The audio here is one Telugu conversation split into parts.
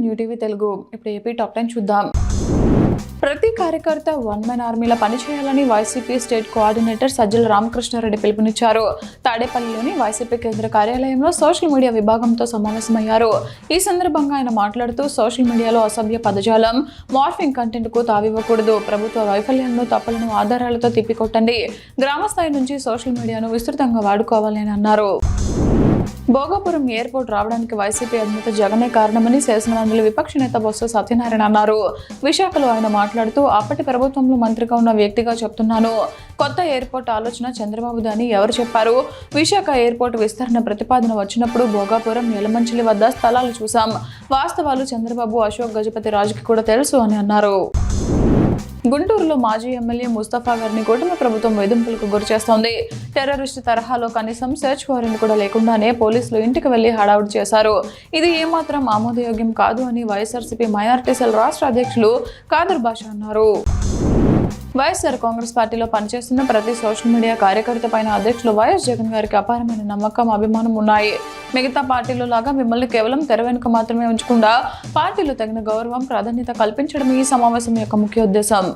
New TV Telugu. ఇప్పుడు ఏపీ టాప్ 10 చూద్దాం. ప్రతి కార్యకర్త వన్ మ్యాన్ ఆర్మీలా పనిచేయాలని వైసీపీ స్టేట్ కోఆర్డినేటర్ సజ్జల రామకృష్ణారెడ్డి పిలుపునిచ్చారు. తాడేపల్లిలోని వైసీపీ కేంద్ర కార్యాలయంలో సోషల్ మీడియా విభాగంతో సమావేశమయ్యారు. ఈ సందర్భంగా ఆయన మాట్లాడుతూ సోషల్ మీడియాలో అసభ్య పదజాలం, మార్ఫింగ్ కంటెంట్ కు తావివ్వకూడదు. ప్రభుత్వ వైఫల్యాలను, తప్పులను ఆధారాలతో తిప్పికొట్టండి. గ్రామ స్థాయి నుంచి సోషల్ మీడియాను విస్తృతంగా వాడుకోవాలని అన్నారు. భోగాపురం ఎయిర్పోర్ట్ రావడానికి వైసీపీ అధినేత జగనే కారణమని శాసనమండలి విపక్ష నేత బొత్స సత్యనారాయణ అన్నారు. విశాఖలో ఆయన మాట్లాడుతూ అప్పటి ప్రభుత్వంలో మంత్రిగా ఉన్న వ్యక్తిగా చెప్తున్నాను. కొత్త ఎయిర్పోర్ట్ ఆలోచన చంద్రబాబుది అని ఎవరు చెప్పారు? విశాఖ ఎయిర్పోర్ట్ విస్తరణ ప్రతిపాదన వచ్చినప్పుడు భోగాపురం, యలమంచిలి వద్ద స్థలాలు చూసాం. వాస్తవాలు చంద్రబాబు, అశోక్ గజపతి రాజుకి కూడా తెలుసు అని అన్నారు. గుంటూరులో మాజీ ఎమ్మెల్యే ముస్తఫా గారిని కూటమి ప్రభుత్వం వేధింపులకు గురిచేస్తోంది. టెర్రరిస్ట్ తరహాలో కనీసం సెర్చ్ వారెంట్ కూడా లేకుండానే పోలీసులు ఇంటికి వెళ్లి హడావుడి చేశారు. ఇది ఏమాత్రం ఆమోదయోగ్యం కాదు అని వైఎస్ఆర్సీపీ మైనారిటీ సెల్ రాష్ట్ర అధ్యక్షులు ఖాదర్ బాషా అన్నారు. వైఎస్ఆర్ కాంగ్రెస్ పార్టీలో పనిచేస్తున్న ప్రతి సోషల్ మీడియా కార్యకర్త పైన అధ్యక్షులు వైఎస్ జగన్ గారికి అపారమైన నమ్మకం, అభిమానం ఉన్నాయి. మిగతా పార్టీలో లాగా మిమ్మల్ని కేవలం తెర వెనుక మాత్రమే ఉంచకుండా పార్టీలో తగిన గౌరవం, ప్రాధాన్యత కల్పించడం ఈ సమావేశం యొక్క ముఖ్య ఉద్దేశం.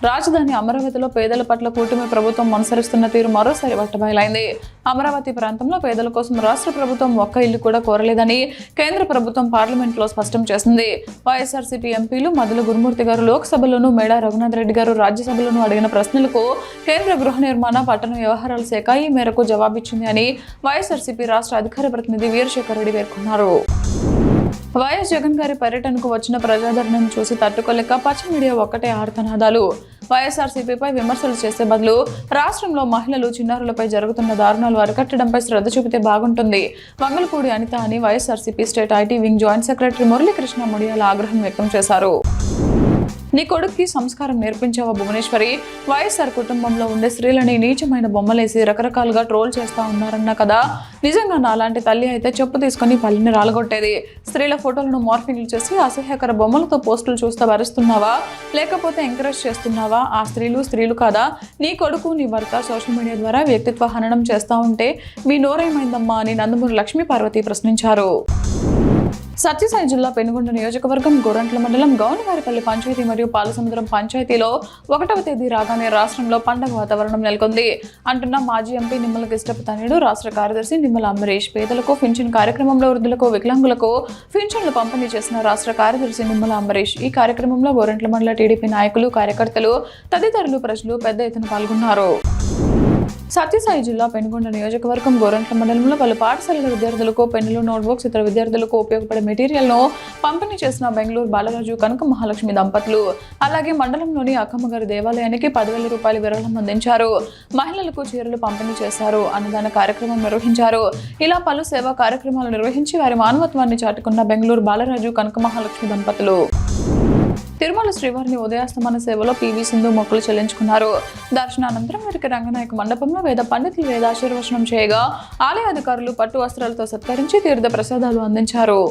రాజధాని అమరావతిలో పేదల పట్ల కూటమి ప్రభుత్వం అనుసరిస్తున్న తీరు మరోసారి బట్టబయలైంది. అమరావతి ప్రాంతంలో పేదల కోసం రాష్ట్ర ప్రభుత్వం ఒక్క ఇల్లు కూడా కోరలేదని కేంద్ర ప్రభుత్వం పార్లమెంట్లో స్పష్టం చేసింది. వైఎస్ఆర్సీపీ ఎంపీలు మధుల గురుమూర్తి గారు లోక్సభలోనూ, మేడా రఘునాథ్ రెడ్డి గారు రాజ్యసభలోనూ అడిగిన ప్రశ్నలకు కేంద్ర గృహ నిర్మాణ, పట్టణ వ్యవహారాల శాఖ ఈ మేరకు జవాబిచ్చింది అని వైఎస్ఆర్సీపీ రాష్ట్ర అధికార ప్రతినిధి వీరశేఖర్ రెడ్డి పేర్కొన్నారు. వైఎస్ జగన్ గారి పర్యటనకు వచ్చిన ప్రజాదరణను చూసి తట్టుకోలేక పచ్చ మీడియా ఒక్కటే ఆర్తనాదాలు. వైఎస్ఆర్సీపీపై విమర్శలు చేసే బదులు రాష్ట్రంలో మహిళలు, చిన్నారులపై జరుగుతున్న దారుణాలు అరికట్టడంపై శ్రద్ధ చూపితే బాగుంటుంది. మంగళపూడి అనిత అని YSRCP state IT wing joint secretary Muralikrishna Mudiyala ఆగ్రహం వ్యక్తం చేశారు. నీ కొడుక్కి సంస్కారం నేర్పించావా భువనేశ్వరి? వైఎస్ఆర్ కుటుంబంలో ఉండే స్త్రీలని నీచమైన బొమ్మలేసి రకరకాలుగా ట్రోల్ చేస్తా ఉన్నారన్న కదా. నిజంగా నాలాంటి తల్లి అయితే చెప్పు తీసుకుని పల్లిని రాలగొట్టేది. స్త్రీల ఫోటోలను మార్ఫింగ్లు చేసి అసహ్యకర బొమ్మలతో పోస్టులు చూస్తూ భరిస్తున్నావా, లేకపోతే ఎంకరేజ్ చేస్తున్నావా? ఆ స్త్రీలు కాదా? నీ కొడుకు, నీ భర్త సోషల్ మీడియా ద్వారా వ్యక్తిత్వ హననం చేస్తా ఉంటే మీ నోరేమైందమ్మా అని నందమూరి లక్ష్మీ పార్వతి ప్రశ్నించారు. సత్యసాయి జిల్లా పెనుగొండ నియోజకవర్గం గోరంట్ల మండలం గౌనవారిపల్లి పంచాయతీ మరియు పాలసముద్రం పంచాయతీలో 1వ తేదీ రాగానే రాష్ట్రంలో పండగ వాతావరణం నెలకొంది అంటున్న మాజీ ఎంపీ నిమ్మల కిష్టపు తనయుడు, రాష్ట్ర కార్యదర్శి నిమ్మల అంబరీష్. పేదలకు పింఛన్ కార్యక్రమంలో వృద్ధులకు, వికలాంగులకు పింఛన్లు పంపిణీ చేసిన రాష్ట్ర కార్యదర్శి నిమ్మల అంబరీష్. ఈ కార్యక్రమంలో గోరంట్ల మండల టీడీపీ నాయకులు, కార్యకర్తలు, తదితరులు, ప్రజలు పెద్ద ఎత్తున పాల్గొన్నారు. సత్యసాయి జిల్లా పెనుగొండ నియోజకవర్గం గోరంట్ల మండలంలో పలు పాఠశాలల విద్యార్థులకు పెన్నులు, నోట్బుక్స్, ఇతర విద్యార్థులకు ఉపయోగపడే మెటీరియల్ను పంపిణీ చేసిన బెంగళూరు బాలరాజు, కనక మహాలక్ష్మి దంపతులు. అలాగే మండలంలోని అక్కమ్మగారి దేవాలయానికి 10,000 రూపాయల విరాళం అందించారు. మహిళలకు చీరలు పంపిణీ చేశారు. అన్నదాన కార్యక్రమం నిర్వహించారు. ఇలా పలు సేవా కార్యక్రమాలు నిర్వహించి వారి మానవత్వాన్ని చాటుకున్న బెంగళూరు బాలరాజు, కనక మహాలక్ష్మి దంపతులు. తిరుమల శ్రీవారిని ఉదయాస్తమాన సేవలో పివి సింధు మొక్కులు చెల్లించుకున్నారు. దర్శనానంతరం వీరికి రంగనాయక మండపంలో వేద పండితులు వేదాశీర్వచనం చేయగా ఆలయ అధికారులు పట్టు వస్త్రాలతో సత్కరించి తీర్థ ప్రసాదాలు అందించారు.